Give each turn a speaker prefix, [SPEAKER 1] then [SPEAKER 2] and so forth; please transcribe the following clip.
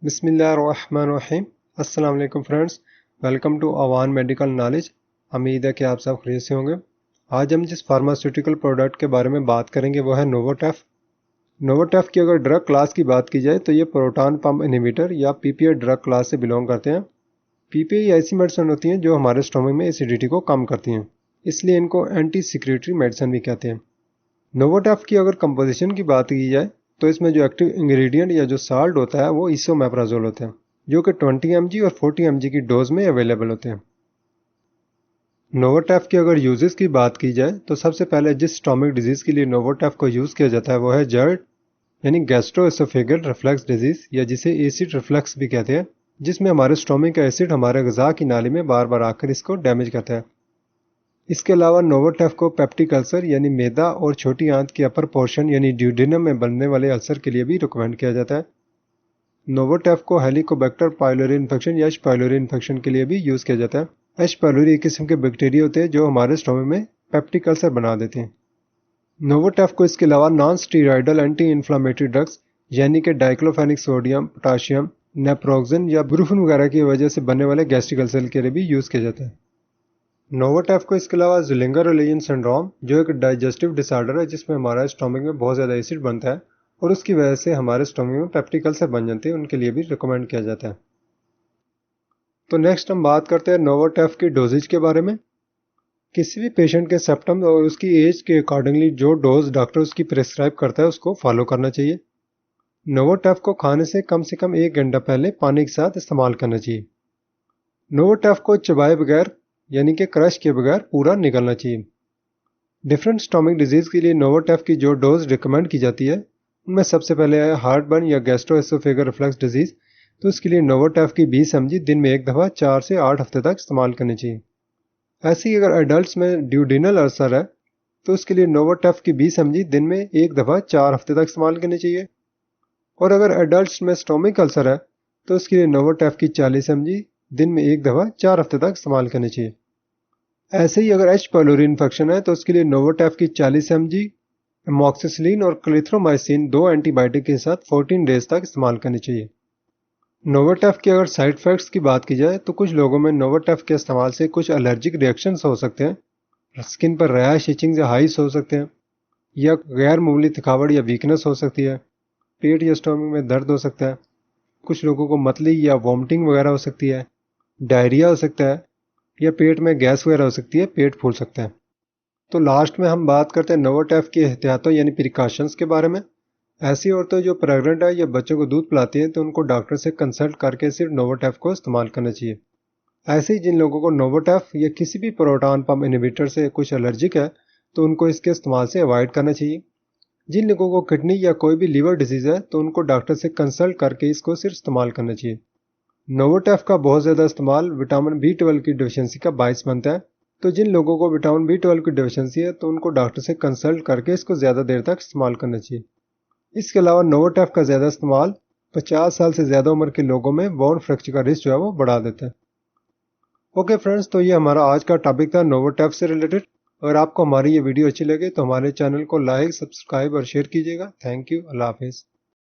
[SPEAKER 1] बिस्मिल्लाहिर्रहमानिर्रहीम। अस्सलाम वालेकुम friends, welcome to Awan medical knowledge. उम्मीद है कि आप सब खैरियत से होंगे। आज हम जिस फार्मास्यूटिकल प्रोडक्ट के बारे में बात करेंगे वो है नोवोटेफ। नोवोटेफ की अगर ड्रग क्लास की बात की जाए तो ये प्रोटॉन पंप इनहिबिटर या पीपीआई ड्रग क्लास से बिलोंग करते हैं। पीपीआई ऐसी मेडिसिन होती हैं जो हमारे स्टोमक में एसिडिटी को कम करती हैं, इसलिए इनको एंटी सिक्रेटरी मेडिसिन भी कहते हैं। नोवोटेफ की अगर कंपोजिशन की बात की जाए तो इसमें जो एक्टिव इंग्रेडिएंट या जो साल्ट होता है वो इसोमेप्राजोल होते हैं, जो कि 20 mg और 40 mg की डोज में अवेलेबल होते हैं। नोवोटेफ की अगर यूजेस की बात की जाए तो सबसे पहले जिस स्टोमक डिजीज़ के लिए नोवोटेफ को यूज़ किया जाता है वो है जर्ड यानी गैस्ट्रोएसोफेगल रिफ्लक्स डिजीज़, या जिसे एसिड रिफ्लक्स भी कहते हैं, जिसमें हमारे स्टोमक का एसिड हमारे ग़िज़ा की नाली में बार बार आकर इसको डैमेज करता है। इसके अलावा नोवोटेफ को पेप्टिक अल्सर यानी मैदा और छोटी आंत के अपर पोर्शन यानी ड्यूडेनम में बनने वाले अल्सर के लिए भी रिकमेंड किया जाता है। नोवोटेफ को हेलिकोबैक्टर पाइलोरी इन्फेक्शन या एच पाइलोरी इन्फेक्शन के लिए भी यूज़ किया जाता है। एच पाइलोरी एक किस्म के बैक्टीरिया होते हैं जो हमारे स्टोमक में पेप्टिक अल्सर बना देते हैं। नोवोटेफ को इसके अलावा non steroidal anti inflammatory drugs यानी कि डाइक्लोफेनिक सोडियम, पोटाशियम, नेप्रोक्सन या ब्रूफिन वगैरह की वजह से बनने वाले गैस्ट्रिक अल्सर के लिए भी यूज़ किया जाता है। नोवोटेफ को इसके अलावा ज़िलिंगर-रोलेजन सिंड्रोम, जो एक डाइजेस्टिव डिसऑर्डर है जिसमें हमारे स्टोमक में बहुत ज़्यादा एसिड बनता है और उसकी वजह से हमारे स्टोमक में पेप्टिक अल्सर बन जाते हैं, उनके लिए भी रिकमेंड किया जाता है। तो नेक्स्ट हम बात करते हैं नोवोटेफ की डोजेज के बारे में। किसी भी पेशेंट के सिम्पटम्स और उसकी एज के अकॉर्डिंगली जो डोज डॉक्टर उसकी प्रेस्क्राइब करता है उसको फॉलो करना चाहिए। नोवोटेफ को खाने से कम 1 घंटा पहले पानी के साथ इस्तेमाल करना चाहिए। नोवोटेफ को चबाए बगैर यानी कि क्रश के बगैर पूरा निकलना चाहिए। डिफरेंट स्टोमक डिजीज़ के लिए नोवोटेफ की जो डोज रिकमेंड की जाती है उनमें सबसे पहले है हार्ट बर्न या गैस्ट्रोएसोफेगल रिफ्लक्स डिजीज़, तो इसके लिए नोवोटेफ की 20 mg दिन में एक दफ़ा 4 से 8 हफ्ते तक इस्तेमाल करनी चाहिए। ऐसे ही अगर एडल्ट में ड्यूडेनल अल्सर है तो उसके लिए नोवोटेफ की 20 mg दिन में एक दफ़ा 4 हफ्ते तक इस्तेमाल करनी चाहिए। और अगर एडल्ट में स्टोमक अल्सर है तो उसके लिए नोवोटेफ की 40 mg दिन में एक दफ़ा 4 हफ्ते तक इस्तेमाल करनी चाहिए। ऐसे ही अगर एच पाइलोरी इन्फेक्शन है तो उसके लिए नोवोटेफ की 40 mg एमोक्सिसिलिन और क्लिथ्रोमाइसिन 2 एंटीबायोटिक के साथ 14 डेज तक इस्तेमाल करनी चाहिए। नोवोटेफ के अगर साइड इफेक्ट्स की बात की जाए तो कुछ लोगों में नोवोटेफ के इस्तेमाल से कुछ एलर्जिक रिएक्शंस हो सकते हैं, स्किन पर रैश, इचिंग या हाइस हो सकते हैं, या गैर मामूली थकावट या वीकनेस हो सकती है, पेट या स्टोमक में दर्द हो सकता है, कुछ लोगों को मतली या वॉमिटिंग वगैरह हो सकती है, डायरिया हो सकता है, या पेट में गैस वगैरह हो सकती है, पेट फूल सकता है। तो लास्ट में हम बात करते हैं नोवोटेफ की एहतियातों यानी प्रिकॉशंस के बारे में। ऐसी औरतें जो प्रेग्नेंट है या बच्चों को दूध पिलाती हैं तो उनको डॉक्टर से कंसल्ट करके सिर्फ नोवोटेफ को इस्तेमाल करना चाहिए। ऐसे ही जिन लोगों को नोवोटेफ या किसी भी प्रोटॉन पंप इनहिबिटर से कुछ एलर्जिक है तो उनको इसके इस्तेमाल से अवॉइड करना चाहिए। जिन लोगों को किडनी या कोई भी लीवर डिजीज़ है तो उनको डॉक्टर से कंसल्ट करके इसको सिर्फ इस्तेमाल करना चाहिए। नोवोटेफ का बहुत ज़्यादा इस्तेमाल विटामिन B12 की डिफिशियंसी का बायस बनता है, तो जिन लोगों को विटामिन B12 की डिफिशियंसी है तो उनको डॉक्टर से कंसल्ट करके इसको ज़्यादा देर तक इस्तेमाल करना चाहिए। इसके अलावा नोवोटेफ का ज़्यादा इस्तेमाल 50 साल से ज़्यादा उम्र के लोगों में बोन फ्रैक्चर का रिस्क जो है वो बढ़ा देता है। ओके फ्रेंड्स, तो ये हमारा आज का टॉपिक था नोवोटेफ से रिलेटेड। अगर आपको हमारी ये वीडियो अच्छी लगे तो हमारे चैनल को लाइक, सब्सक्राइब और शेयर कीजिएगा। Thank you. अल्लाह हाफिज़।